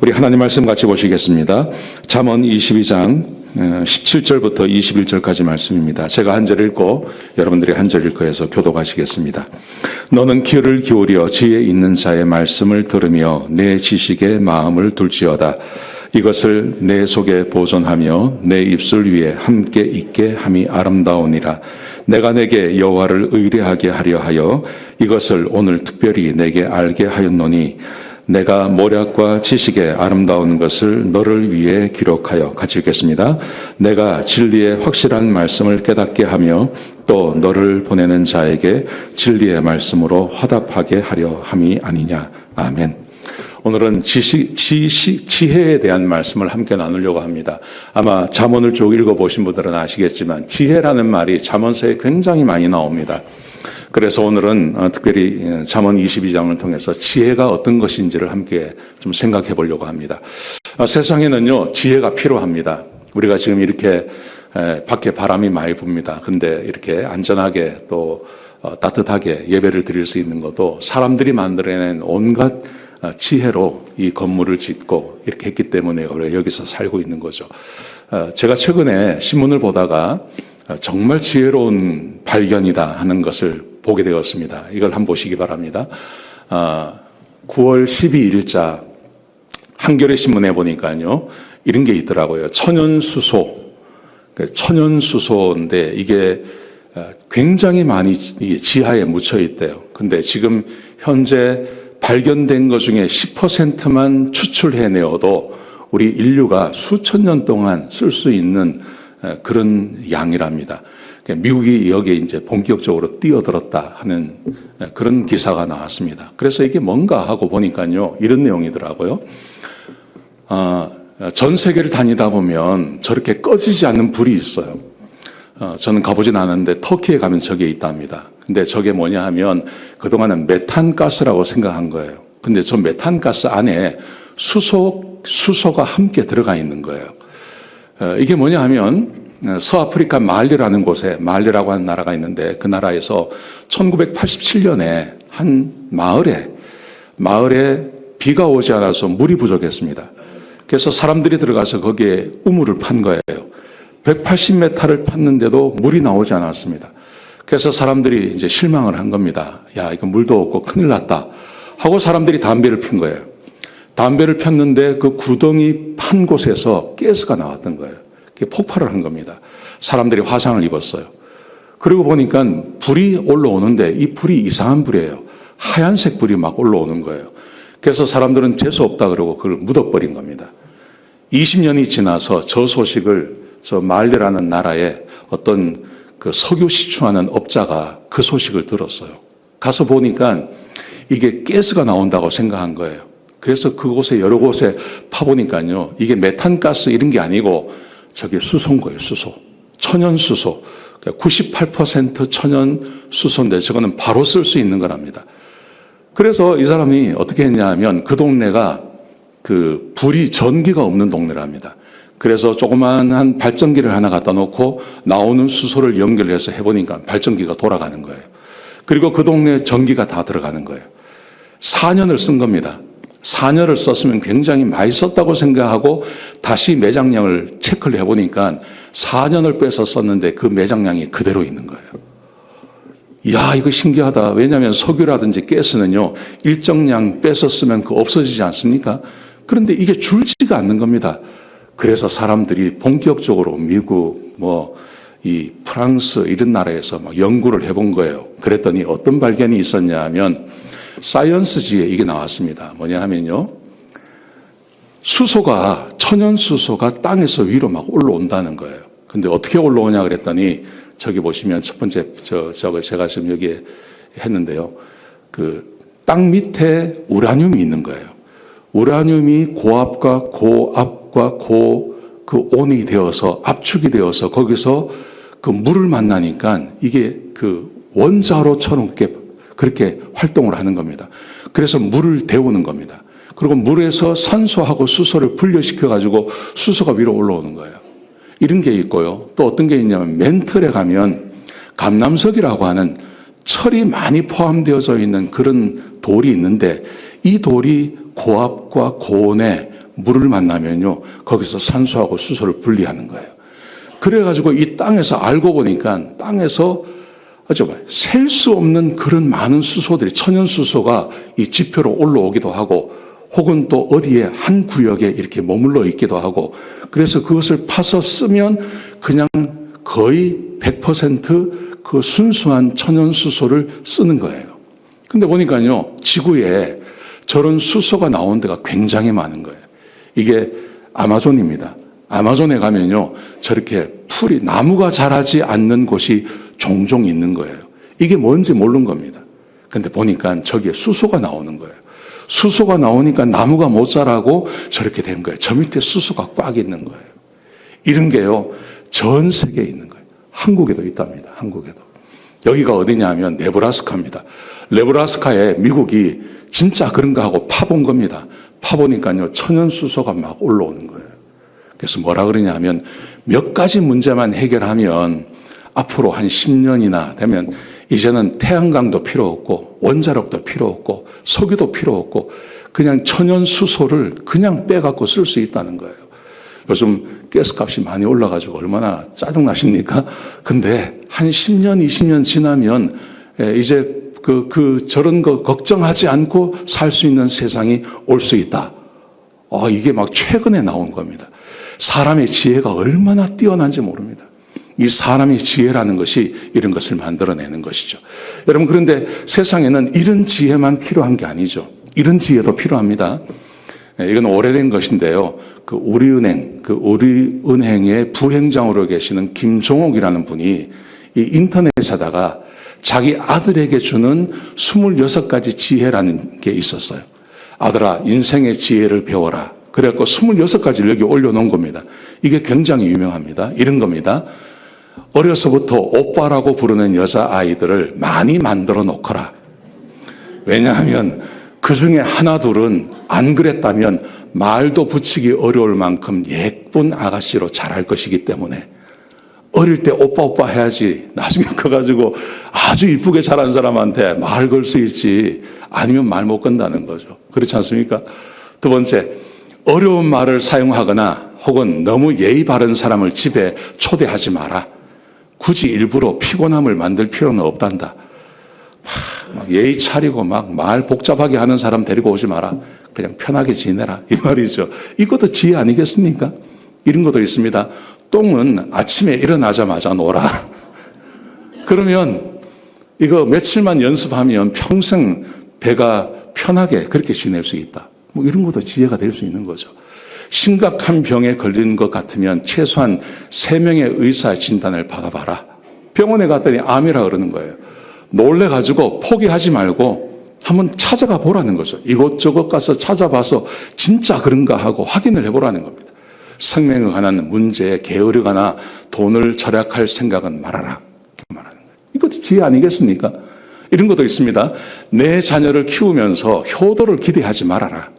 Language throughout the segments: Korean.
우리 하나님 말씀 같이 보시겠습니다. 잠언 22장 17절부터 21절까지 말씀입니다. 제가 한 절 읽고 여러분들이 한 절 읽고 해서 교독하시겠습니다. 너는 귀를 기울여 지혜 있는 자의 말씀을 들으며 내 지식에 마음을 둘지어다. 이것을 내 속에 보존하며 내 입술 위에 함께 있게 함이 아름다우니라. 내가 내게 여호와를 의뢰하게 하려 하여 이것을 오늘 특별히 내게 알게 하였노니 내가 모략과 지식의 아름다운 것을 너를 위해 기록하여 같이 읽겠습니다. 내가 진리의 확실한 말씀을 깨닫게 하며 또 너를 보내는 자에게 진리의 말씀으로 화답하게 하려 함이 아니냐. 아멘. 오늘은 지혜에 대한 말씀을 함께 나누려고 합니다. 아마 잠언을 쭉 읽어보신 분들은 아시겠지만 지혜라는 말이 잠언서에 굉장히 많이 나옵니다. 그래서 오늘은 특별히 잠언 22장을 통해서 지혜가 어떤 것인지를 함께 좀 생각해 보려고 합니다. 세상에는요, 지혜가 필요합니다. 우리가 지금 이렇게 밖에 바람이 많이 붑니다. 근데 이렇게 안전하게 또 따뜻하게 예배를 드릴 수 있는 것도 사람들이 만들어낸 온갖 지혜로 이 건물을 짓고 이렇게 했기 때문에 우리가 여기서 살고 있는 거죠. 제가 최근에 신문을 보다가 정말 지혜로운 발견이다 하는 것을 보게 되었습니다. 이걸 한번 보시기 바랍니다. 9월 12일자 한겨레 신문에 보니까요, 이런 게 있더라고요. 천연수소. 천연수소인데 이게 굉장히 많이 지하에 묻혀 있대요. 근데 지금 현재 발견된 것 중에 10%만 추출해내어도 우리 인류가 수천 년 동안 쓸 수 있는 그런 양이랍니다. 미국이 여기에 이제 본격적으로 뛰어들었다 하는 그런 기사가 나왔습니다. 그래서 이게 뭔가 하고 보니까요, 이런 내용이더라고요. 전 세계를 다니다 보면 저렇게 꺼지지 않는 불이 있어요. 저는 가보진 않았는데 터키에 가면 저게 있답니다. 근데 저게 뭐냐 하면 그동안은 메탄가스라고 생각한 거예요. 근데 저 메탄가스 안에 수소가 함께 들어가 있는 거예요. 이게 뭐냐 하면 서아프리카 말리라는 곳에, 말리라고 하는 나라가 있는데 그 나라에서 1987년에 한 마을에 비가 오지 않아서 물이 부족했습니다. 그래서 사람들이 들어가서 거기에 우물을 판 거예요. 180m를 팠는데도 물이 나오지 않았습니다. 그래서 사람들이 이제 실망을 한 겁니다. 야, 이거 물도 없고 큰일 났다 하고 사람들이 담배를 핀 거예요. 담배를 폈는데 그 구덩이 판 곳에서 가스가 나왔던 거예요. 그게 폭발을 한 겁니다. 사람들이 화상을 입었어요. 그리고 보니까 불이 올라오는데 이 불이 이상한 불이에요. 하얀색 불이 막 올라오는 거예요. 그래서 사람들은 재수 없다 그러고 그걸 묻어버린 겁니다. 20년이 지나서 저 소식을 저 말레라는 나라에 어떤 그 석유 시추하는 업자가 그 소식을 들었어요. 가서 보니까 이게 가스가 나온다고 생각한 거예요. 그래서 그곳에 여러 곳에 파보니까요, 이게 메탄가스 이런 게 아니고 저게 수소인 거예요. 수소. 천연수소. 98% 천연수소인데 저거는 바로 쓸 수 있는 거랍니다. 그래서 이 사람이 어떻게 했냐 하면 그 동네가 그 전기가 없는 동네랍니다. 그래서 조그마한 발전기를 하나 갖다 놓고 나오는 수소를 연결해서 해보니까 발전기가 돌아가는 거예요. 그리고 그 동네에 전기가 다 들어가는 거예요. 4년을 쓴 겁니다. 4년을 썼으면 굉장히 많이 썼다고 생각하고 다시 매장량을 체크를 해보니까 4년을 빼서 썼는데 그 매장량이 그대로 있는 거예요. 이야, 이거 신기하다. 왜냐하면 석유라든지 가스는요, 일정량 빼서 쓰면 그 없어지지 않습니까? 그런데 이게 줄지가 않는 겁니다. 그래서 사람들이 본격적으로 미국, 이 프랑스 이런 나라에서 막 연구를 해본 거예요. 그랬더니 어떤 발견이 있었냐 하면 사이언스지에 이게 나왔습니다. 뭐냐 하면요, 천연수소가 땅에서 위로 막 올라온다는 거예요. 근데 어떻게 올라오냐 그랬더니 저기 보시면 첫 번째 저거 제가 지금 여기에 했는데요. 그 땅 밑에 우라늄이 있는 거예요. 우라늄이 고압과 고압과 그 온이 되어서 압축이 되어서 거기서 그 물을 만나니까 이게 그 원자로처럼 그렇게 활동을 하는 겁니다. 그래서 물을 데우는 겁니다. 그리고 물에서 산소하고 수소를 분리시켜가지고 수소가 위로 올라오는 거예요. 이런 게 있고요. 또 어떤 게 있냐면 멘틀에 가면 감남석이라고 하는 철이 많이 포함되어져 있는 그런 돌이 있는데 이 돌이 고압과 고온에 물을 만나면요, 거기서 산소하고 수소를 분리하는 거예요. 그래가지고 이 땅에서 알고 보니까 땅에서 셀 수 없는 그런 많은 수소들이, 천연 수소가 이 지표로 올라오기도 하고, 혹은 또 어디에 한 구역에 이렇게 머물러 있기도 하고, 그래서 그것을 파서 쓰면 그냥 거의 100% 순수한 천연 수소를 쓰는 거예요. 근데 보니까요, 지구에 저런 수소가 나온 데가 굉장히 많은 거예요. 이게 아마존입니다. 아마존에 가면요, 저렇게 풀이, 나무가 자라지 않는 곳이 종종 있는 거예요. 이게 뭔지 모르는 겁니다. 근데 보니까 저기에 수소가 나오는 거예요. 수소가 나오니까 나무가 못 자라고 저렇게 된 거예요. 저 밑에 수소가 꽉 있는 거예요. 이런 게요, 전 세계에 있는 거예요. 한국에도 있답니다. 한국에도. 여기가 어디냐 하면 네브라스카입니다. 네브라스카에 미국이 진짜 그런가 하고 파본 겁니다. 파보니까요, 천연수소가 막 올라오는 거예요. 그래서 뭐라 그러냐 하면 몇 가지 문제만 해결하면 앞으로 한 10년이나 되면 이제는 태양광도 필요 없고 원자력도 필요 없고 석유도 필요 없고 그냥 천연수소를 그냥 빼갖고 쓸 수 있다는 거예요. 요즘 가스값이 많이 올라가지고 얼마나 짜증나십니까? 근데 한 10년, 20년 지나면 이제 저런 거 걱정하지 않고 살 수 있는 세상이 올 수 있다. 이게 막 최근에 나온 겁니다. 사람의 지혜가 얼마나 뛰어난지 모릅니다. 이 사람의 지혜라는 것이 이런 것을 만들어내는 것이죠. 여러분, 그런데 세상에는 이런 지혜만 필요한 게 아니죠. 이런 지혜도 필요합니다. 이건 오래된 것인데요. 우리은행의 부행장으로 계시는 김종옥이라는 분이 이 인터넷에다가 자기 아들에게 주는 26가지 지혜라는 게 있었어요. 아들아, 인생의 지혜를 배워라. 그래갖고 26가지를 여기 올려놓은 겁니다. 이게 굉장히 유명합니다. 이런 겁니다. 어려서부터 오빠라고 부르는 여자아이들을 많이 만들어 놓거라. 왜냐하면 그 중에 하나 둘은 안 그랬다면 말도 붙이기 어려울 만큼 예쁜 아가씨로 자랄 것이기 때문에 어릴 때 오빠 해야지 나중에 커가지고 아주 이쁘게 자란 사람한테 말 걸 수 있지, 아니면 말 못 건다는 거죠. 그렇지 않습니까? 두 번째, 어려운 말을 사용하거나 혹은 너무 예의 바른 사람을 집에 초대하지 마라. 굳이 일부러 피곤함을 만들 필요는 없단다. 막 예의 차리고 막 말 복잡하게 하는 사람 데리고 오지 마라. 그냥 편하게 지내라. 이 말이죠. 이것도 지혜 아니겠습니까? 이런 것도 있습니다. 똥은 아침에 일어나자마자 놓으라. 그러면 이거 며칠만 연습하면 평생 배가 편하게 그렇게 지낼 수 있다. 뭐 이런 것도 지혜가 될 수 있는 거죠. 심각한 병에 걸린 것 같으면 최소한 3명의 의사 진단을 받아봐라. 병원에 갔더니 암이라 그러는 거예요. 놀래가지고 포기하지 말고 한번 찾아가 보라는 거죠. 이곳저곳 가서 찾아봐서 진짜 그런가 하고 확인을 해보라는 겁니다. 생명에 관한 문제에 게으르거나 돈을 절약할 생각은 말아라. 말하는 거예요. 이것도 지혜 아니겠습니까? 이런 것도 있습니다. 내 자녀를 키우면서 효도를 기대하지 말아라.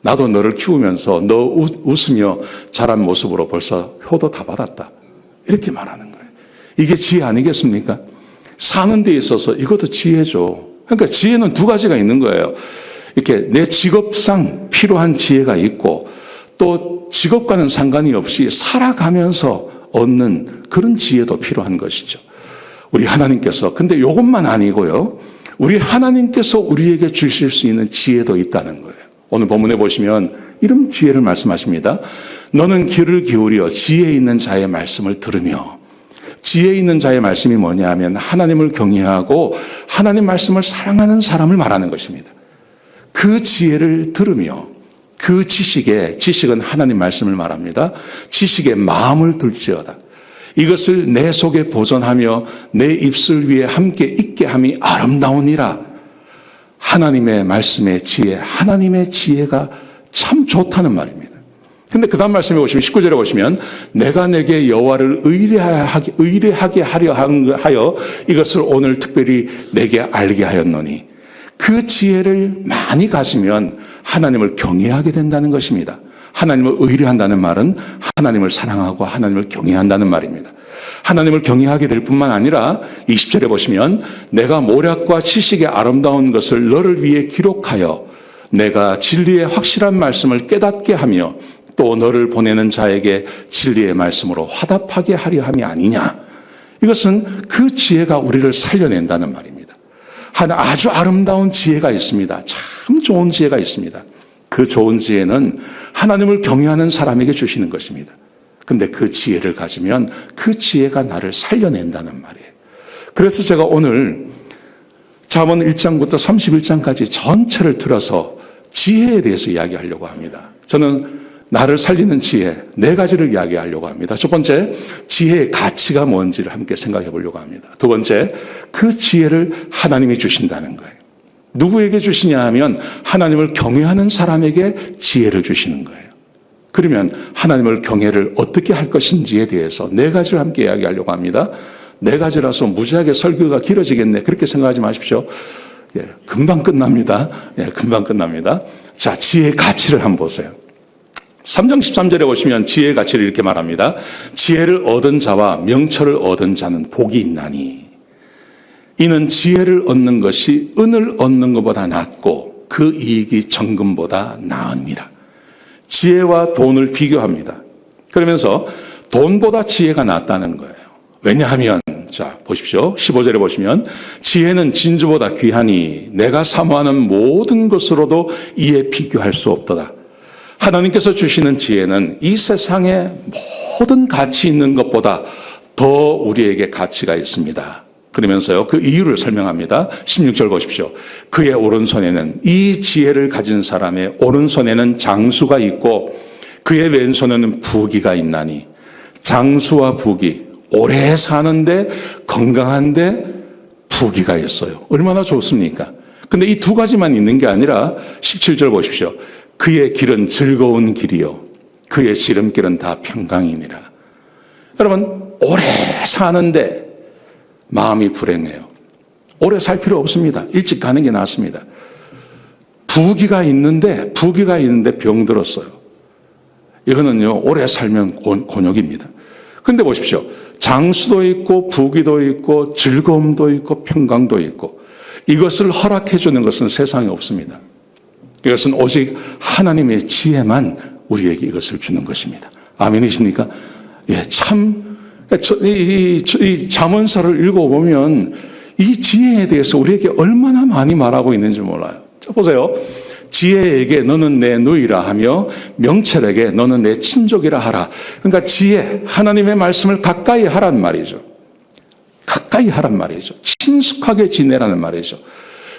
나도 너를 키우면서 너 웃으며 자란 모습으로 벌써 효도 다 받았다. 이렇게 말하는 거예요. 이게 지혜 아니겠습니까? 사는 데 있어서 이것도 지혜죠. 그러니까 지혜는 2가지가 있는 거예요. 이렇게 내 직업상 필요한 지혜가 있고 또 직업과는 상관이 없이 살아가면서 얻는 그런 지혜도 필요한 것이죠. 우리 하나님께서, 근데 이것만 아니고요. 우리 하나님께서 우리에게 주실 수 있는 지혜도 있다는 거예요. 오늘 본문에 보시면 이런 지혜를 말씀하십니다. 너는 귀를 기울여 지혜 있는 자의 말씀을 들으며, 지혜 있는 자의 말씀이 뭐냐 하면 하나님을 경외하고 하나님 말씀을 사랑하는 사람을 말하는 것입니다. 그 지혜를 들으며 그 지식은 하나님 말씀을 말합니다. 지식에 마음을 둘지어다. 이것을 내 속에 보존하며 내 입술 위에 함께 있게 함이 아름다우니라. 하나님의 말씀의 지혜, 하나님의 지혜가 참 좋다는 말입니다. 근데 그 다음 말씀에 보시면 19절에 보시면 내가 내게 여호와를 의뢰하게 하려 하여 이것을 오늘 특별히 내게 알게 하였노니, 그 지혜를 많이 가지면 하나님을 경외하게 된다는 것입니다. 하나님을 의뢰한다는 말은 하나님을 사랑하고 하나님을 경외한다는 말입니다. 하나님을 경외하게 될 뿐만 아니라 20절에 보시면 내가 모략과 지식의 아름다운 것을 너를 위해 기록하여 내가 진리의 확실한 말씀을 깨닫게 하며 또 너를 보내는 자에게 진리의 말씀으로 화답하게 하려 함이 아니냐. 이것은 그 지혜가 우리를 살려낸다는 말입니다. 아주 아름다운 지혜가 있습니다. 참 좋은 지혜가 있습니다. 그 좋은 지혜는 하나님을 경외하는 사람에게 주시는 것입니다. 근데 그 지혜를 가지면 그 지혜가 나를 살려낸다는 말이에요. 그래서 제가 오늘 잠언 1장부터 31장까지 전체를 들어서 지혜에 대해서 이야기하려고 합니다. 저는 나를 살리는 지혜 4가지를 이야기하려고 합니다. 첫 번째, 지혜의 가치가 뭔지를 함께 생각해 보려고 합니다. 두 번째, 그 지혜를 하나님이 주신다는 거예요. 누구에게 주시냐 하면 하나님을 경외하는 사람에게 지혜를 주시는 거예요. 그러면 하나님을 경외를 어떻게 할 것인지에 대해서 4가지를 함께 이야기하려고 합니다. 4가지라서 무지하게 설교가 길어지겠네. 그렇게 생각하지 마십시오. 금방 끝납니다. 금방 끝납니다. 자, 지혜의 가치를 한번 보세요. 3장 13절에 보시면 지혜의 가치를 이렇게 말합니다. 지혜를 얻은 자와 명철을 얻은 자는 복이 있나니 이는 지혜를 얻는 것이 은을 얻는 것보다 낫고 그 이익이 정금보다 나으니라. 지혜와 돈을 비교합니다. 그러면서 돈보다 지혜가 낫다는 거예요. 왜냐하면 자 보십시오. 15절에 보시면 지혜는 진주보다 귀하니 내가 사모하는 모든 것으로도 이에 비교할 수 없도다. 하나님께서 주시는 지혜는 이 세상의 모든 가치 있는 것보다 더 우리에게 가치가 있습니다. 그러면서요, 그 이유를 설명합니다. 16절 보십시오. 그의 오른손에는 이 지혜를 가진 사람의 오른손에는 장수가 있고 그의 왼손에는 부귀가 있나니 장수와 부귀, 오래 사는데 건강한데 부귀가 있어요. 얼마나 좋습니까? 근데 이 2가지만 있는 게 아니라 17절 보십시오. 그의 길은 즐거운 길이요 그의 지름길은 다 평강이니라. 여러분, 오래 사는데 마음이 불행해요. 오래 살 필요 없습니다. 일찍 가는 게 낫습니다. 부귀가 있는데 병들었어요. 이거는요, 오래 살면 곤욕입니다. 근데 보십시오. 장수도 있고 부귀도 있고 즐거움도 있고 평강도 있고 이것을 허락해 주는 것은 세상에 없습니다. 이것은 오직 하나님의 지혜만 우리에게 이것을 주는 것입니다. 아멘이십니까? 예, 참, 이 잠언서를 읽어보면 이 지혜에 대해서 우리에게 얼마나 많이 말하고 있는지 몰라요. 자, 보세요. 지혜에게 너는 내 누이라 하며 명철에게 너는 내 친족이라 하라. 그러니까 지혜, 하나님의 말씀을 가까이 하란 말이죠. 가까이 하란 말이죠. 친숙하게 지내라는 말이죠.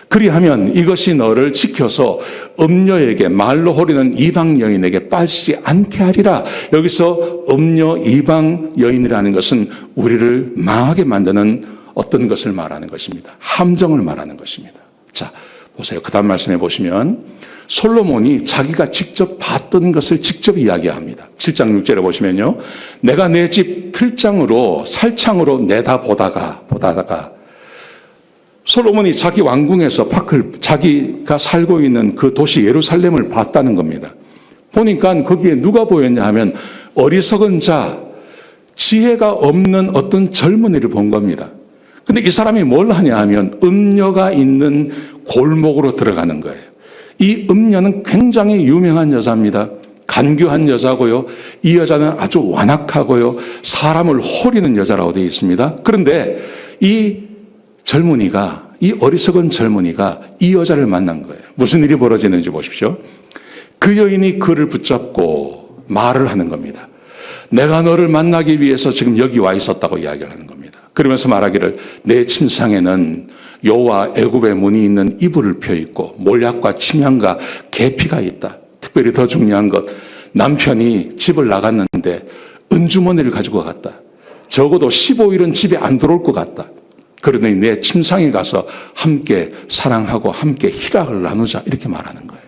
그리하면 이것이 너를 지켜서 음녀에게 말로 호리는 이방 여인에게 빠지지 않게 하리라. 여기서 음녀 이방 여인이라는 것은 우리를 망하게 만드는 어떤 것을 말하는 것입니다. 함정을 말하는 것입니다. 자, 보세요. 그 다음 말씀해 보시면 솔로몬이 자기가 직접 봤던 것을 직접 이야기합니다. 7장 6절에 보시면요. 내가 내 집 틀장으로 살창으로 내다보다가 솔로몬이 자기 왕궁에서 자기가 살고 있는 그 도시 예루살렘을 봤다는 겁니다. 보니까 거기에 누가 보였냐 하면 어리석은 자, 지혜가 없는 어떤 젊은이를 본 겁니다. 근데 이 사람이 뭘 하냐 하면 음녀가 있는 골목으로 들어가는 거예요. 이 음녀는 굉장히 유명한 여자입니다. 간교한 여자고요. 이 여자는 아주 완악하고요. 사람을 호리는 여자라고 되어 있습니다. 그런데 이 어리석은 젊은이가 이 여자를 만난 거예요. 무슨 일이 벌어지는지 보십시오. 그 여인이 그를 붙잡고 말을 하는 겁니다. 내가 너를 만나기 위해서 지금 여기 와 있었다고 이야기를 하는 겁니다. 그러면서 말하기를 내 침상에는 여호와 애굽의 문이 있는 이불을 펴 있고 몰약과 침향과 계피가 있다. 특별히 더 중요한 것, 남편이 집을 나갔는데 은주머니를 가지고 갔다. 적어도 15일은 집에 안 들어올 것 같다. 그러니 내 침상에 가서 함께 사랑하고 함께 희락을 나누자 이렇게 말하는 거예요.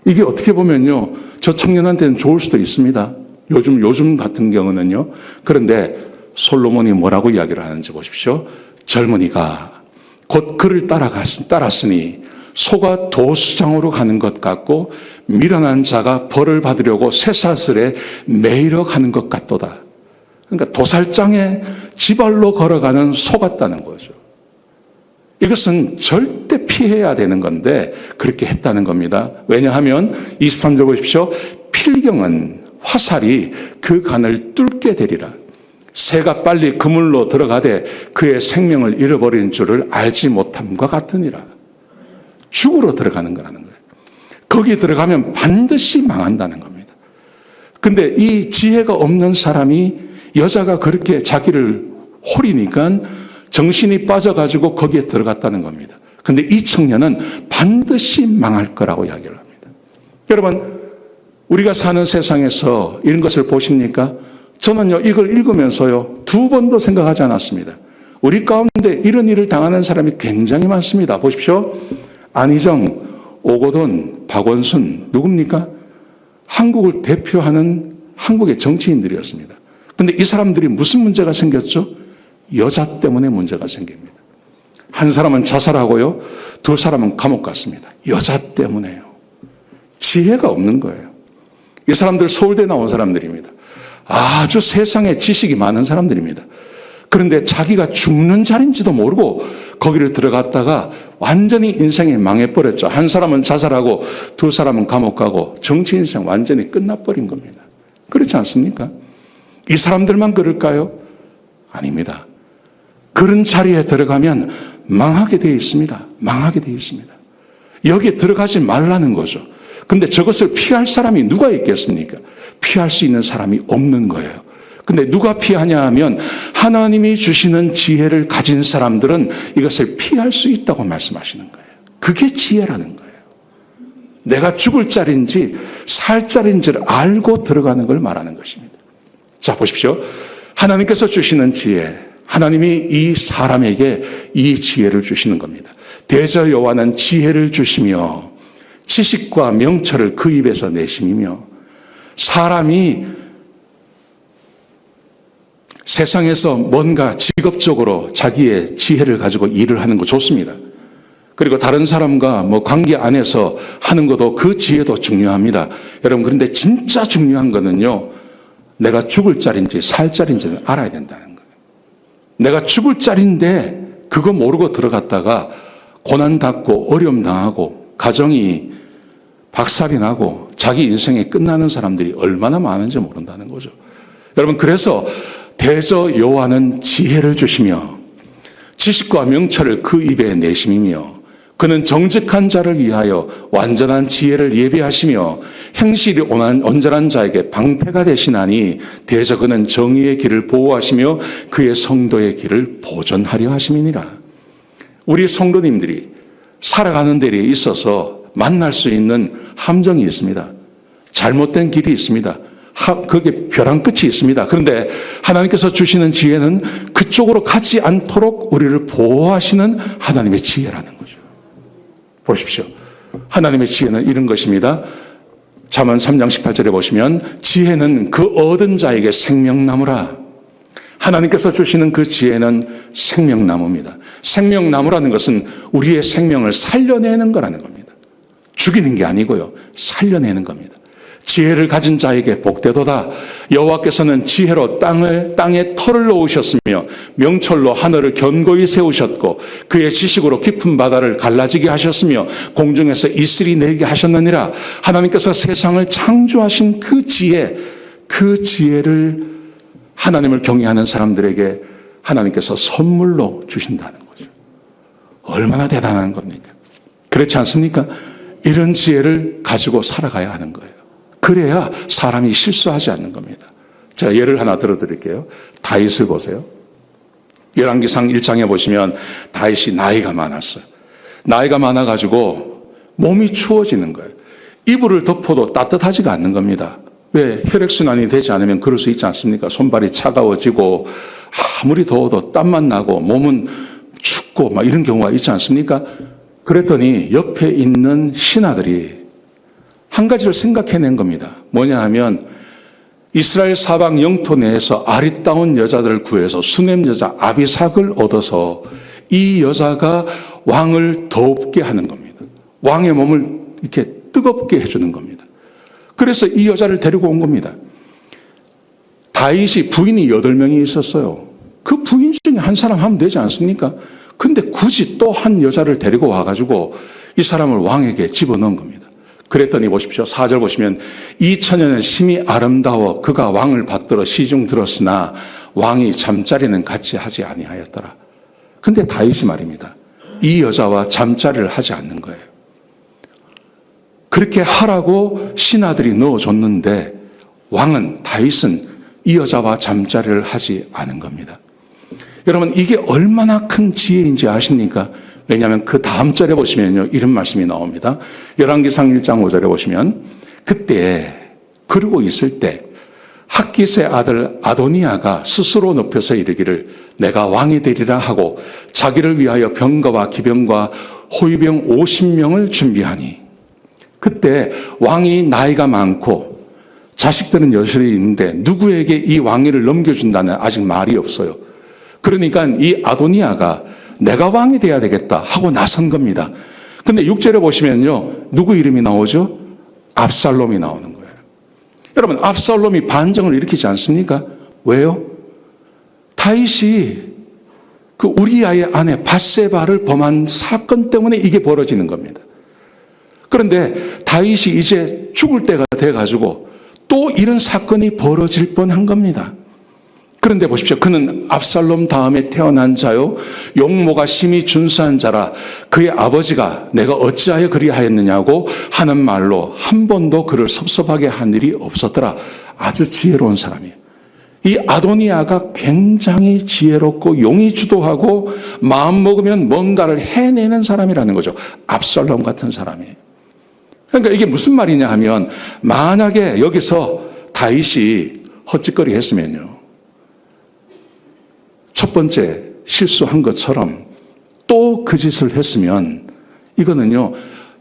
이게 어떻게 보면요, 저 청년한테는 좋을 수도 있습니다. 요즘 같은 경우는요. 그런데 솔로몬이 뭐라고 이야기를 하는지 보십시오. 젊은이가 곧 그를 따랐으니 소가 도수장으로 가는 것 같고 미련한 자가 벌을 받으려고 쇠사슬에 매이러 가는 것 같도다. 그러니까 도살장에 지발로 걸어가는 소 같다는 거죠. 이것은 절대 피해야 되는 건데 그렇게 했다는 겁니다. 왜냐하면 23절 보십시오. 필경은 화살이 그 간을 뚫게 되리라. 새가 빨리 그물로 들어가되 그의 생명을 잃어버린 줄을 알지 못함과 같으니라. 죽으러 들어가는 거라는 거예요. 거기 들어가면 반드시 망한다는 겁니다. 근데 이 지혜가 없는 사람이 여자가 그렇게 자기를 호리니까 정신이 빠져가지고 거기에 들어갔다는 겁니다. 근데 이 청년은 반드시 망할 거라고 이야기를 합니다. 여러분, 우리가 사는 세상에서 이런 것을 보십니까? 저는요, 이걸 읽으면서요, 2번도 생각하지 않았습니다. 우리 가운데 이런 일을 당하는 사람이 굉장히 많습니다. 보십시오. 안희정, 오고돈, 박원순, 누굽니까? 한국을 대표하는 한국의 정치인들이었습니다. 근데 이 사람들이 무슨 문제가 생겼죠? 여자 때문에 문제가 생깁니다. 한 사람은 자살하고요, 2 사람은 감옥 갔습니다. 여자 때문에요. 지혜가 없는 거예요. 이 사람들 서울대 나온 사람들입니다. 아주 세상에 지식이 많은 사람들입니다. 그런데 자기가 죽는 자리인지도 모르고 거기를 들어갔다가 완전히 인생이 망해버렸죠. 한 사람은 자살하고 2 사람은 감옥 가고 정치 인생 완전히 끝나버린 겁니다. 그렇지 않습니까? 이 사람들만 그럴까요? 아닙니다. 그런 자리에 들어가면 망하게 되어 있습니다. 망하게 되어 있습니다. 여기에 들어가지 말라는 거죠. 근데 저것을 피할 사람이 누가 있겠습니까? 피할 수 있는 사람이 없는 거예요. 근데 누가 피하냐 하면 하나님이 주시는 지혜를 가진 사람들은 이것을 피할 수 있다고 말씀하시는 거예요. 그게 지혜라는 거예요. 내가 죽을 자리인지 살 자리인지를 알고 들어가는 걸 말하는 것입니다. 자, 보십시오. 하나님께서 주시는 지혜, 하나님이 이 사람에게 이 지혜를 주시는 겁니다. 대저 여호와는 지혜를 주시며 지식과 명철을 그 입에서 내심이며, 사람이 세상에서 뭔가 직업적으로 자기의 지혜를 가지고 일을 하는 거 좋습니다. 그리고 다른 사람과 관계 안에서 하는 것도 그 지혜도 중요합니다. 여러분, 그런데 진짜 중요한 거는요, 내가 죽을 자리인지 살 자리인지는 알아야 된다는 거예요. 내가 죽을 자리인데 그거 모르고 들어갔다가 고난 받고 어려움 당하고 가정이 박살이 나고 자기 인생이 끝나는 사람들이 얼마나 많은지 모른다는 거죠. 여러분, 그래서 대저 여호와는 지혜를 주시며 지식과 명철을 그 입에 내심이며 그는 정직한 자를 위하여 완전한 지혜를 예비하시며 행실이 온전한 자에게 방패가 되시나니 대저 그는 정의의 길을 보호하시며 그의 성도의 길을 보존하려 하심이니라. 우리 성도님들이 살아가는 데에 있어서 만날 수 있는 함정이 있습니다. 잘못된 길이 있습니다. 거기에 벼랑 끝이 있습니다. 그런데 하나님께서 주시는 지혜는 그쪽으로 가지 않도록 우리를 보호하시는 하나님의 지혜라는 거죠. 보십시오. 하나님의 지혜는 이런 것입니다. 잠언 3장 18절에 보시면 지혜는 그 얻은 자에게 생명나무라. 하나님께서 주시는 그 지혜는 생명나무입니다. 생명나무라는 것은 우리의 생명을 살려내는 거라는 겁니다. 죽이는 게 아니고요, 살려내는 겁니다. 지혜를 가진 자에게 복되도다. 여호와께서는 지혜로 땅에 털을 놓으셨으며 명철로 하늘을 견고히 세우셨고 그의 지식으로 깊은 바다를 갈라지게 하셨으며 공중에서 이슬이 내게 하셨느니라. 하나님께서 세상을 창조하신 그 지혜를 하나님을 경외하는 사람들에게 하나님께서 선물로 주신다는 거죠. 얼마나 대단한 겁니까? 그렇지 않습니까? 이런 지혜를 가지고 살아가야 하는 거예요. 그래야 사람이 실수하지 않는 겁니다. 제가 예를 하나 들어드릴게요. 다윗을 보세요. 열왕기상 1장에 보시면 다윗이 나이가 많았어요. 나이가 많아가지고 몸이 추워지는 거예요. 이불을 덮어도 따뜻하지가 않는 겁니다. 왜? 혈액순환이 되지 않으면 그럴 수 있지 않습니까? 손발이 차가워지고 아무리 더워도 땀만 나고 몸은 춥고 막 이런 경우가 있지 않습니까? 그랬더니 옆에 있는 신하들이 한 가지를 생각해낸 겁니다. 뭐냐 하면 이스라엘 사방 영토 내에서 아리따운 여자들을 구해서 수냄 여자 아비삭을 얻어서 이 여자가 왕을 덥게 하는 겁니다. 왕의 몸을 이렇게 뜨겁게 해주는 겁니다. 그래서 이 여자를 데리고 온 겁니다. 다윗이 부인이 8명이 있었어요. 그 부인 중에 한 사람 하면 되지 않습니까? 근데 굳이 또 한 여자를 데리고 와가지고 이 사람을 왕에게 집어넣은 겁니다. 그랬더니 보십시오. 4절 보시면 이 처녀는 심히 아름다워 그가 왕을 받들어 시중 들었으나 왕이 잠자리는 같이 하지 아니하였더라. 근데 다윗이 말입니다. 이 여자와 잠자리를 하지 않는 거예요. 그렇게 하라고 신하들이 넣어줬는데 왕은, 다윗은 이 여자와 잠자리를 하지 않은 겁니다. 여러분, 이게 얼마나 큰 지혜인지 아십니까? 왜냐하면 그 다음 절에 보시면요, 이런 말씀이 나옵니다. 열왕기상 1장 5절에 보시면 그때 그러고 있을 때 핫깃의 아들 아도니아가 스스로 높여서 이르기를 내가 왕이 되리라 하고 자기를 위하여 병거와 기병과 호위병 50명을 준비하니 그때 왕이 나이가 많고 자식들은 여실히 있는데 누구에게 이 왕위를 넘겨준다는 아직 말이 없어요. 그러니까 이 아도니아가 내가 왕이 돼야 되겠다 하고 나선 겁니다. 근데 6절에 보시면요, 누구 이름이 나오죠? 압살롬이 나오는 거예요. 여러분, 압살롬이 반정을 일으키지 않습니까? 왜요? 다윗이 그 우리아의 아내 밧세바를 범한 사건 때문에 이게 벌어지는 겁니다. 그런데 다윗이 이제 죽을 때가 돼가지고 또 이런 사건이 벌어질 뻔한 겁니다. 그런데 보십시오. 그는 압살롬 다음에 태어난 자요 용모가 심히 준수한 자라 그의 아버지가 내가 어찌하여 그리하였느냐고 하는 말로 한 번도 그를 섭섭하게 한 일이 없었더라. 아주 지혜로운 사람이에요. 이 아도니아가 굉장히 지혜롭고 용이 주도하고 마음 먹으면 뭔가를 해내는 사람이라는 거죠. 압살롬 같은 사람이에요. 그러니까 이게 무슨 말이냐 하면 만약에 여기서 다윗이 헛짓거리 했으면요, 첫 번째 실수한 것처럼 또 그 짓을 했으면 이거는요,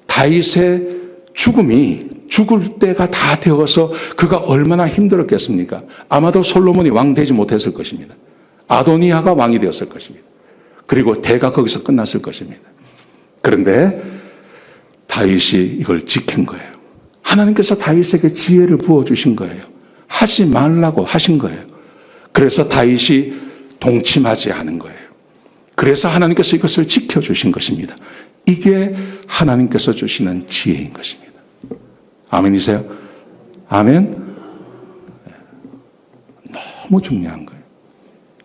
다윗의 죽을 때가 다 되어서 그가 얼마나 힘들었겠습니까? 아마도 솔로몬이 왕 되지 못했을 것입니다. 아도니아가 왕이 되었을 것입니다. 그리고 대가 거기서 끝났을 것입니다. 그런데 다윗이 이걸 지킨 거예요. 하나님께서 다윗에게 지혜를 부어주신 거예요. 하지 말라고 하신 거예요. 그래서 다윗이 동침하지 않은 거예요. 그래서 하나님께서 이것을 지켜주신 것입니다. 이게 하나님께서 주시는 지혜인 것입니다. 아멘이세요? 아멘? 너무 중요한 거예요.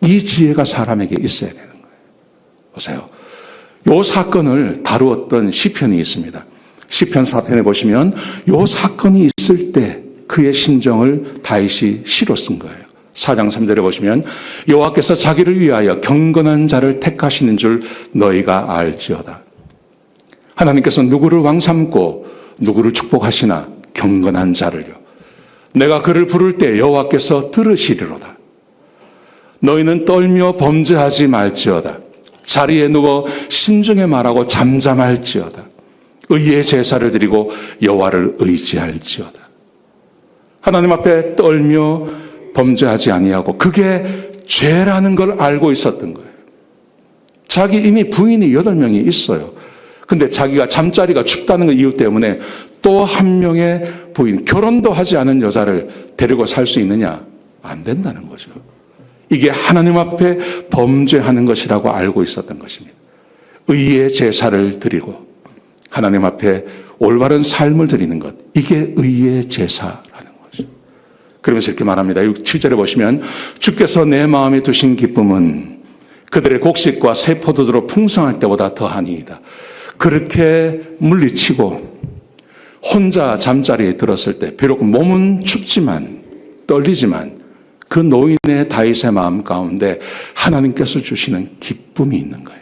이 지혜가 사람에게 있어야 되는 거예요. 보세요. 이 사건을 다루었던 시편이 있습니다. 시편 4편에 보시면 이 사건이 있을 때 그의 심정을 다윗이 시로 쓴 거예요. 4장 3절에 보시면 여호와께서 자기를 위하여 경건한 자를 택하시는 줄 너희가 알지어다. 하나님께서 누구를 왕 삼고 누구를 축복하시나 경건한 자를요. 내가 그를 부를 때 여호와께서 들으시리로다. 너희는 떨며 범죄하지 말지어다. 자리에 누워 신중에 말하고 잠잠할지어다. 의의 제사를 드리고 여호와를 의지할지어다. 하나님 앞에 떨며 범죄하지 아니하고 그게 죄라는 걸 알고 있었던 거예요. 자기 이미 부인이 8명이 있어요. 근데 자기가 잠자리가 춥다는 이유 때문에 또 한 명의 부인, 결혼도 하지 않은 여자를 데리고 살 수 있느냐? 안 된다는 거죠. 이게 하나님 앞에 범죄하는 것이라고 알고 있었던 것입니다. 의의 제사를 드리고 하나님 앞에 올바른 삶을 드리는 것, 이게 의의 제사라는 거죠. 그러면서 이렇게 말합니다. 7절에 보시면 주께서 내 마음에 두신 기쁨은 그들의 곡식과 새 포도주로 풍성할 때보다 더하니이다. 그렇게 물리치고 혼자 잠자리에 들었을 때 비록 몸은 춥지만 떨리지만 그 노인의 다윗의 마음 가운데 하나님께서 주시는 기쁨이 있는 거예요.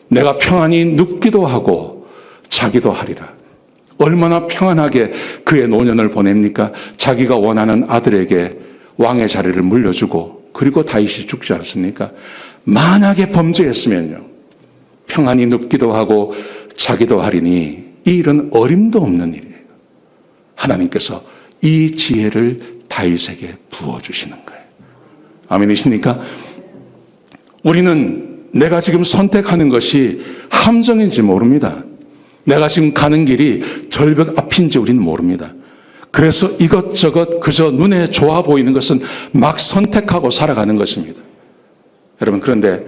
내가 평안히 눕기도 하고 자기도 하리라. 얼마나 평안하게 그의 노년을 보냅니까? 자기가 원하는 아들에게 왕의 자리를 물려주고 그리고 다윗이 죽지 않습니까? 만약에 범죄했으면요, 평안히 눕기도 하고 자기도 하리니 이 일은 어림도 없는 일이에요. 하나님께서 이 지혜를 다윗에게 부어주시는 거예요. 아멘이십니까? 우리는 내가 지금 선택하는 것이 함정인지 모릅니다. 내가 지금 가는 길이 절벽 앞인지 우리는 모릅니다. 그래서 이것저것 그저 눈에 좋아 보이는 것은 막 선택하고 살아가는 것입니다. 여러분, 그런데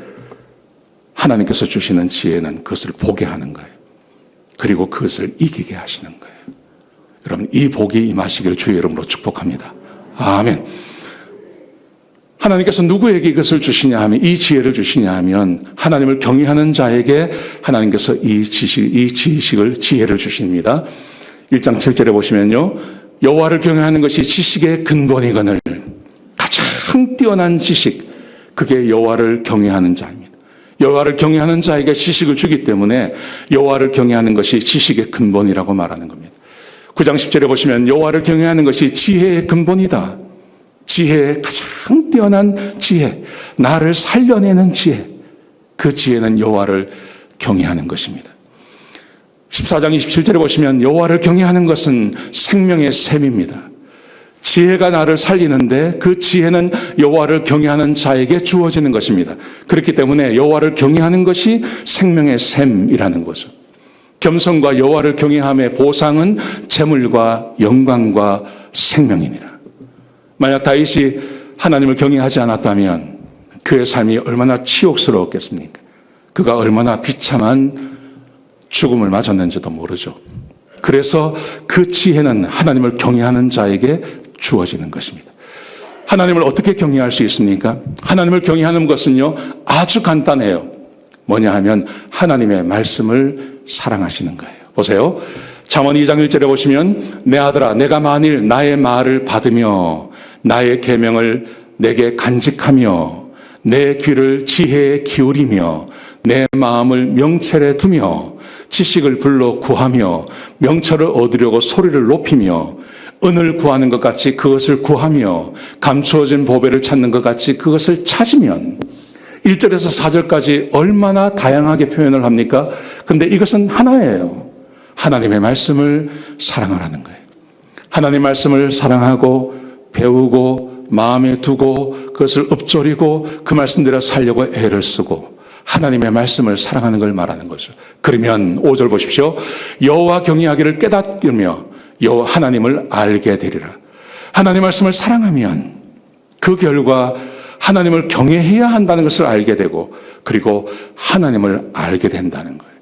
하나님께서 주시는 지혜는 그것을 보게 하는 거예요. 그리고 그것을 이기게 하시는 거예요. 여러분, 이 복이 임하시기를 주의 이름으로 축복합니다. 아멘. 하나님께서 누구에게 이것을 주시냐 하면, 이 지혜를 주시냐 하면 하나님을 경외하는 자에게 하나님께서 이 지식을, 지혜를 주십니다. 1장 7절에 보시면요, 여호와를 경외하는 것이 지식의 근본이거늘. 가장 뛰어난 지식, 그게 여호와를 경외하는 자입니다. 여호와를 경외하는 자에게 지식을 주기 때문에 여호와를 경외하는 것이 지식의 근본이라고 말하는 겁니다. 9장 10절에 보시면 여호와를 경외하는 것이 지혜의 근본이다. 지혜의 가장 뛰어난 지혜, 나를 살려내는 지혜, 그 지혜는 여호와를 경외하는 것입니다. 14장 27절에 보시면 여호와를 경외하는 것은 생명의 샘입니다. 지혜가 나를 살리는데 그 지혜는 여호와를 경외하는 자에게 주어지는 것입니다. 그렇기 때문에 여호와를 경외하는 것이 생명의 샘이라는 거죠. 겸손과 여호와를 경외함의 보상은 재물과 영광과 생명이니라. 만약 다윗이 하나님을 경외하지 않았다면 그의 삶이 얼마나 치욕스러웠겠습니까? 그가 얼마나 비참한 죽음을 맞았는지도 모르죠. 그래서 그 지혜는 하나님을 경외하는 자에게 주어지는 것입니다. 하나님을 어떻게 경외할 수 있습니까? 하나님을 경외하는 것은요, 아주 간단해요. 뭐냐 하면 하나님의 말씀을 사랑하시는 거예요. 보세요. 잠언 2장 1절에 보시면 내 아들아, 내가 만일 나의 말을 받으며 나의 계명을 내게 간직하며 내 귀를 지혜에 기울이며 내 마음을 명철에 두며 지식을 불러 구하며 명철을 얻으려고 소리를 높이며 은을 구하는 것 같이 그것을 구하며 감추어진 보배를 찾는 것 같이 그것을 찾으면, 1절에서 4절까지 얼마나 다양하게 표현을 합니까? 근데 이것은 하나예요. 하나님의 말씀을 사랑하라는 거예요. 하나님의 말씀을 사랑하고 배우고 마음에 두고 그것을 엎조리고 그 말씀대로 살려고 애를 쓰고 하나님의 말씀을 사랑하는 걸 말하는 거죠. 그러면 5절 보십시오. 여호와 경외하기를 깨닫으며 여호와 하나님을 알게 되리라. 하나님의 말씀을 사랑하면 그 결과 하나님을 경외해야 한다는 것을 알게 되고, 그리고 하나님을 알게 된다는 거예요.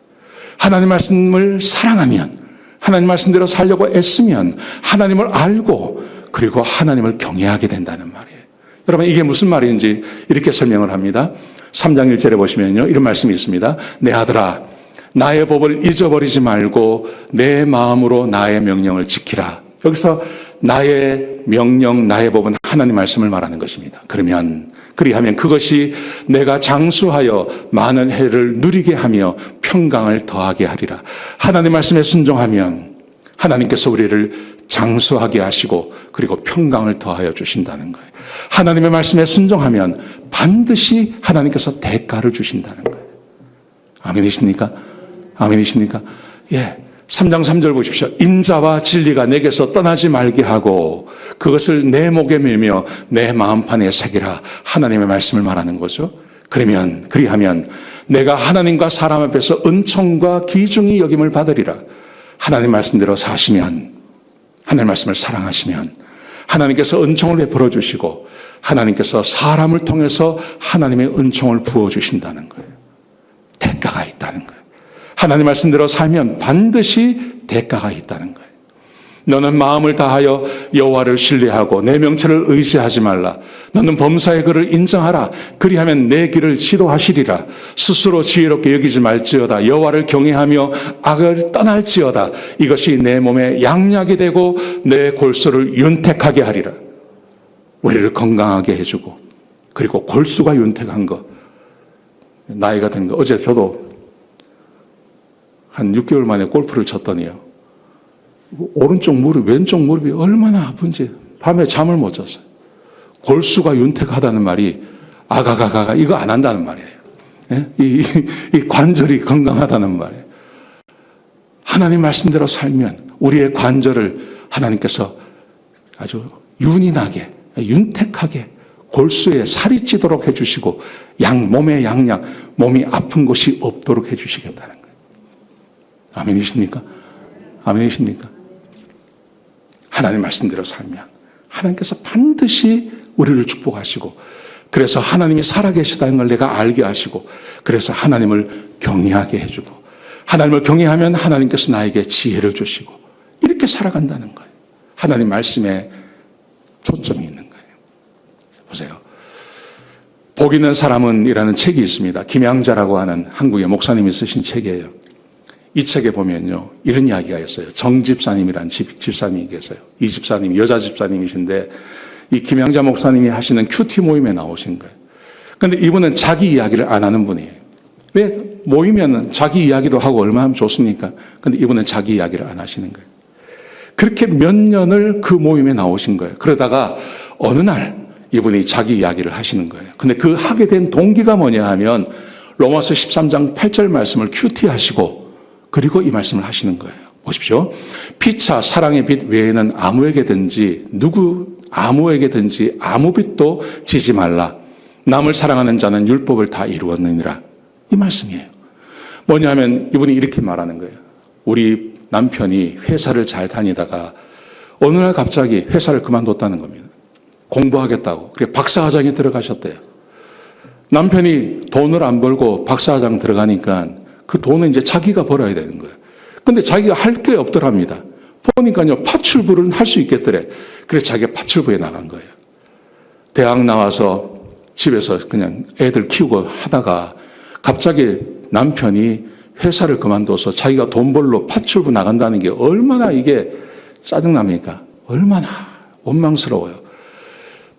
하나님 말씀을 사랑하면, 하나님 말씀대로 살려고 애쓰면 하나님을 알고 그리고 하나님을 경외하게 된다는 말이에요. 여러분, 이게 무슨 말인지 이렇게 설명을 합니다. 3장 1절에 보시면요, 이런 말씀이 있습니다. 내 아들아, 나의 법을 잊어버리지 말고 내 마음으로 나의 명령을 지키라. 여기서 나의 명령, 나의 법은 하나님 말씀을 말하는 것입니다. 그리하면 그것이 내가 장수하여 많은 해를 누리게 하며 평강을 더하게 하리라. 하나님 말씀에 순종하면 하나님께서 우리를 장수하게 하시고 그리고 평강을 더하여 주신다는 거예요. 하나님의 말씀에 순종하면 반드시 하나님께서 대가를 주신다는 거예요. 아멘이십니까? 아멘이십니까? 예. 3장 3절 보십시오. 인자와 진리가 내게서 떠나지 말게 하고 그것을 내 목에 매며 내 마음판에 새기라. 하나님의 말씀을 말하는 거죠. 그리하면 내가 하나님과 사람 앞에서 은총과 귀중히 여김을 받으리라. 하나님 말씀대로 사시면, 하나님 말씀을 사랑하시면 하나님께서 은총을 베풀어 주시고 하나님께서 사람을 통해서 하나님의 은총을 부어 주신다는 거예요. 대가가 있다는 거예요. 하나님 말씀대로 살면 반드시 대가가 있다는 거예요. 너는 마음을 다하여 여호와를 신뢰하고 내 명철을 의지하지 말라. 너는 범사의 그를 인정하라. 그리하면 내 길을 지도하시리라. 스스로 지혜롭게 여기지 말지어다. 여호와를 경외하며 악을 떠날지어다. 이것이 내 몸에 양약이 되고 내 골수를 윤택하게 하리라. 우리를 건강하게 해주고, 그리고 골수가 윤택한 거, 나이가 든 거. 어제 저도 한 6개월 만에 골프를 쳤더니요, 오른쪽 무릎, 왼쪽 무릎이 얼마나 아픈지 밤에 잠을 못 잤어요. 골수가 윤택하다는 말이 아가가가가 이거 안 한다는 말이에요. 예? 이 관절이 건강하다는 말이에요. 하나님 말씀대로 살면 우리의 관절을 하나님께서 아주 윤인하게, 윤택하게 골수에 살이 찌도록 해주시고 몸의 양약, 몸이 아픈 곳이 없도록 해주시겠다는 거예요. 아멘이십니까? 아멘이십니까? 하나님 말씀대로 살면 하나님께서 반드시 우리를 축복하시고 그래서 하나님이 살아계시다는 걸 내가 알게 하시고, 그래서 하나님을 경외하게 해주고, 하나님을 경외하면 하나님께서 나에게 지혜를 주시고, 이렇게 살아간다는 거예요. 하나님 말씀에 초점이 있는 거예요. 보세요. 복 있는 사람은 이라는 책이 있습니다. 김양자라고 하는 한국의 목사님이 쓰신 책이에요. 이 책에 보면요, 이런 이야기가 있어요. 정집사님이라는 집사님이 계세요. 이 집사님이 여자 집사님이신데, 이 김양자 목사님이 하시는 큐티 모임에 나오신 거예요. 그런데 이분은 자기 이야기를 안 하는 분이에요. 왜? 모이면 자기 이야기도 하고 얼마나 좋습니까? 그런데 이분은 자기 이야기를 안 하시는 거예요. 그렇게 몇 년을 그 모임에 나오신 거예요. 그러다가 어느 날 이분이 자기 이야기를 하시는 거예요. 근데 그 하게 된 동기가 뭐냐 하면 로마서 13장 8절 말씀을 큐티하시고 그리고 이 말씀을 하시는 거예요. 보십시오. 피차 사랑의 빛 외에는 아무에게든지 아무 빚도 지지 말라. 남을 사랑하는 자는 율법을 다 이루었느니라. 이 말씀이에요. 뭐냐면 이분이 이렇게 말하는 거예요. 우리 남편이 회사를 잘 다니다가 어느 날 갑자기 회사를 그만뒀다는 겁니다. 공부하겠다고. 그래 박사과정에 들어가셨대요. 남편이 돈을 안 벌고 박사과정 들어가니까 그 돈은 이제 자기가 벌어야 되는 거예요. 근데 자기가 할 게 없더랍니다. 보니까요, 파출부를 할 수 있겠더래. 그래서 자기가 파출부에 나간 거예요. 대학 나와서 집에서 그냥 애들 키우고 하다가 갑자기 남편이 회사를 그만둬서 자기가 돈 벌러 파출부 나간다는 게 얼마나 이게 짜증납니까? 얼마나 원망스러워요.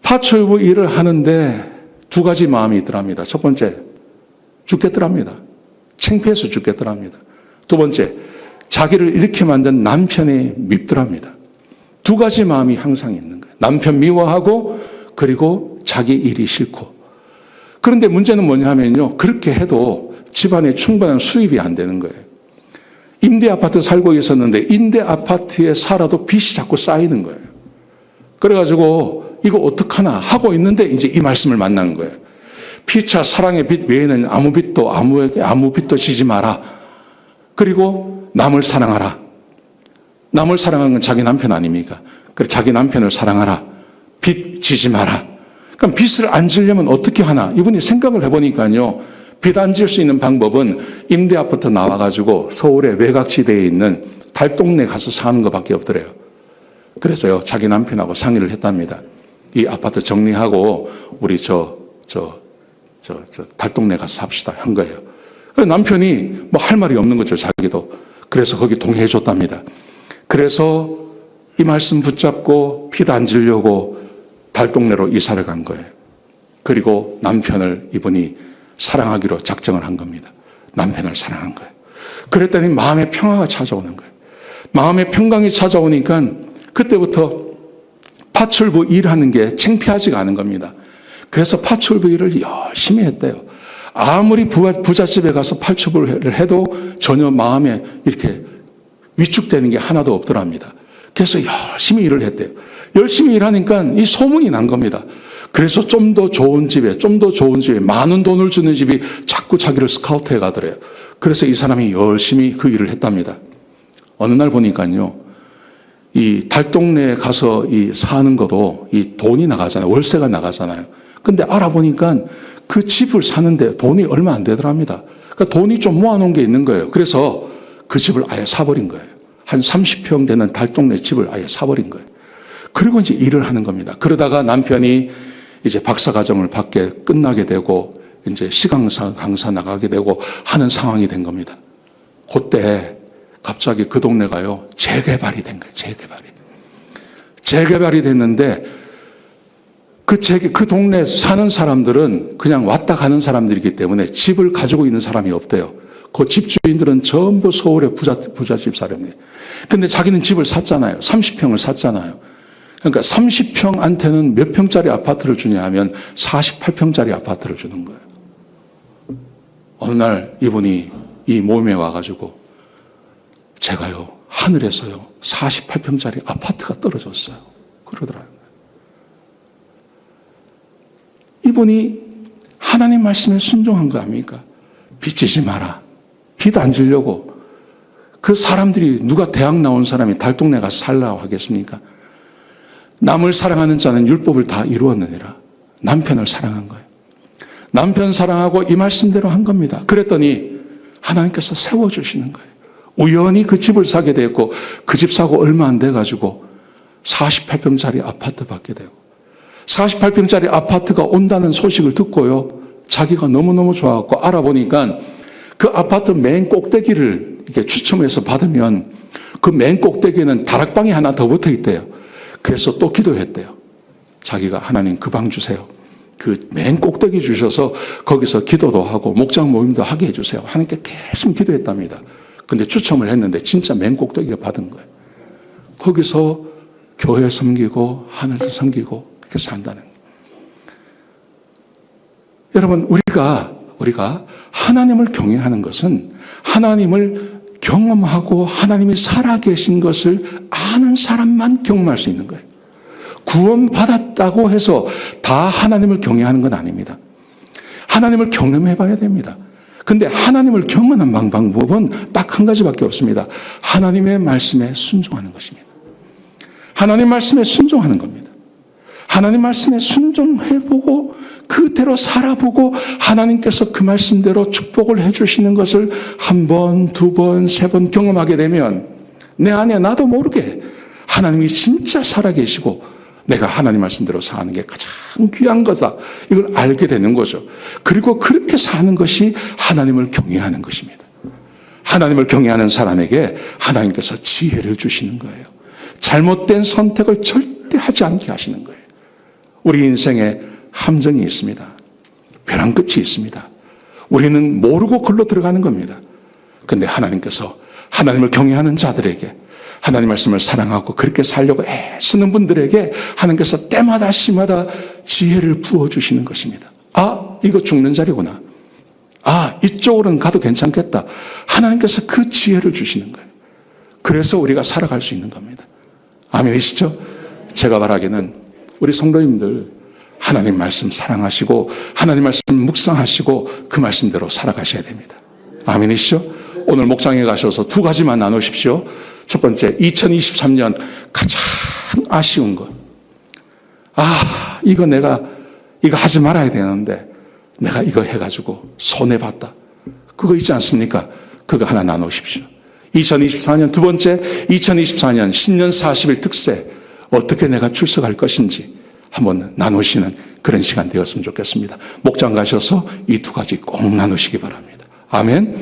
파출부 일을 하는데 두 가지 마음이 있더랍니다. 첫 번째, 죽겠더랍니다. 창피해서 죽겠더랍니다. 두 번째, 자기를 이렇게 만든 남편이 밉더랍니다. 두 가지 마음이 항상 있는 거예요. 남편 미워하고 그리고 자기 일이 싫고. 그런데 문제는 뭐냐 하면요, 그렇게 해도 집안에 충분한 수입이 안 되는 거예요. 임대 아파트 살고 있었는데 임대 아파트에 살아도 빚이 자꾸 쌓이는 거예요. 그래가지고 이거 어떡하나 하고 있는데 이제 이 말씀을 만난 거예요. 피차 사랑의 빚 외에는 아무 빚도 지지 마라. 그리고 남을 사랑하라. 남을 사랑하는 건 자기 남편 아닙니까? 그래 자기 남편을 사랑하라. 빚 지지 마라. 그럼 빚을 안 지려면 어떻게 하나? 이분이 생각을 해보니까요, 빚 안 질 수 있는 방법은 임대 아파트 나와가지고 서울의 외곽지대에 있는 달동네 가서 사는 것밖에 없더래요. 그래서요, 자기 남편하고 상의를 했답니다. 이 아파트 정리하고 우리 달동네 가서 삽시다 한 거예요. 남편이 뭐 할 말이 없는 거죠, 자기도. 그래서 거기 동의해 줬답니다. 그래서 이 말씀 붙잡고 빚 안 지려고 달동네로 이사를 간 거예요. 그리고 남편을 이분이 사랑하기로 작정을 한 겁니다. 남편을 사랑한 거예요. 그랬더니 마음의 평화가 찾아오는 거예요. 마음의 평강이 찾아오니까 그때부터 파출부 일하는 게 창피하지가 않은 겁니다. 그래서 파출부 일을 열심히 했대요. 아무리 부잣집에 가서 파출부를 해도 전혀 마음에 이렇게 위축되는 게 하나도 없더랍니다. 그래서 열심히 일을 했대요. 열심히 일하니까 이 소문이 난 겁니다. 그래서 좀 더 좋은 집에 많은 돈을 주는 집이 자꾸 자기를 스카우트해 가더래요. 그래서 이 사람이 열심히 그 일을 했답니다. 어느 날 보니까요, 이 달동네에 가서 이 사는 것도 이 돈이 나가잖아요. 월세가 나가잖아요. 근데 알아보니까 그 집을 사는데 돈이 얼마 안 되더랍니다. 그러니까 돈이 좀 모아놓은 게 있는 거예요. 그래서 그 집을 아예 사버린 거예요. 한 30평 되는 달동네 집을 아예 사버린 거예요. 그리고 이제 일을 하는 겁니다. 그러다가 남편이 이제 박사과정을 끝나게 되고 이제 시강사 강사 나가게 되고 하는 상황이 된 겁니다. 그때 갑자기 그 동네가요, 재개발이 된 거예요. 재개발이 됐는데 그 동네 사는 사람들은 그냥 왔다 가는 사람들이기 때문에 집을 가지고 있는 사람이 없대요. 그 집주인들은 전부 서울의 부잣집 사람이에요. 근데 자기는 집을 샀잖아요. 30평을 샀잖아요. 그러니까 30평한테는 몇 평짜리 아파트를 주냐 하면 48평짜리 아파트를 주는 거예요. 어느 날 이분이 이 모임에 와가지고 제가요, 하늘에서요, 48평짜리 아파트가 떨어졌어요. 그러더라고요. 이분이 하나님 말씀에 순종한 거 아닙니까? 빚 지지 마라. 빚 안 지려고. 그 사람들이 누가 대학 나온 사람이 달동네 가서 살라고 하겠습니까? 남을 사랑하는 자는 율법을 다 이루었느니라. 남편을 사랑한 거예요. 남편 사랑하고 이 말씀대로 한 겁니다. 그랬더니 하나님께서 세워주시는 거예요. 우연히 그 집을 사게 됐고 그 집 사고 얼마 안 돼가지고 48평짜리 아파트 받게 되고 48평짜리 아파트가 온다는 소식을 듣고요. 자기가 너무너무 좋아하고 알아보니까 그 아파트 맨 꼭대기를 이렇게 추첨해서 받으면 그 맨 꼭대기에는 다락방이 하나 더 붙어 있대요. 그래서 또 기도했대요. 자기가 하나님 그 방 주세요. 그 맨 꼭대기 주셔서 거기서 기도도 하고 목장 모임도 하게 해주세요. 하나님께 계속 기도했답니다. 근데 추첨을 했는데 진짜 맨 꼭대기가 받은 거예요. 거기서 교회 섬기고 하늘을 섬기고 그렇게 산다는 거예요. 여러분 우리가 하나님을 경외하는 것은 하나님을 경험하고 하나님이 살아계신 것을 아는 사람만 경험할 수 있는 거예요. 구원받았다고 해서 다 하나님을 경외하는 건 아닙니다. 하나님을 경험해 봐야 됩니다. 근데 하나님을 경험하는 방법은 딱 한 가지밖에 없습니다. 하나님의 말씀에 순종하는 것입니다. 하나님 말씀에 순종하는 겁니다. 하나님 말씀에 순종해보고 그대로 살아보고 하나님께서 그 말씀대로 축복을 해주시는 것을 한 번, 두 번, 세 번 경험하게 되면 내 안에 나도 모르게 하나님이 진짜 살아계시고 내가 하나님 말씀대로 사는 게 가장 귀한 거다. 이걸 알게 되는 거죠. 그리고 그렇게 사는 것이 하나님을 경외하는 것입니다. 하나님을 경외하는 사람에게 하나님께서 지혜를 주시는 거예요. 잘못된 선택을 절대 하지 않게 하시는 거예요. 우리 인생에 함정이 있습니다. 벼랑 끝이 있습니다. 우리는 모르고 글로 들어가는 겁니다. 그런데 하나님께서 하나님을 경외하는 자들에게 하나님 말씀을 사랑하고 그렇게 살려고 애쓰는 분들에게 하나님께서 때마다 시마다 지혜를 부어주시는 것입니다. 아, 이거 죽는 자리구나. 아, 이쪽으로는 가도 괜찮겠다. 하나님께서 그 지혜를 주시는 거예요. 그래서 우리가 살아갈 수 있는 겁니다. 아멘이시죠? 제가 말하기는 우리 성도님들 하나님 말씀 사랑하시고 하나님 말씀 묵상하시고 그 말씀대로 살아가셔야 됩니다. 아멘이시죠? 오늘 목장에 가셔서 두 가지만 나누십시오. 첫 번째, 2023년 가장 아쉬운 것. 아, 이거 하지 말아야 되는데 내가 이거 해가지고 손해봤다. 그거 있지 않습니까? 그거 하나 나누십시오. 2024년 두 번째, 2024년 신년 40일 특세 어떻게 내가 출석할 것인지 한번 나누시는 그런 시간 되었으면 좋겠습니다. 목장 가셔서 이 두 가지 꼭 나누시기 바랍니다. 아멘.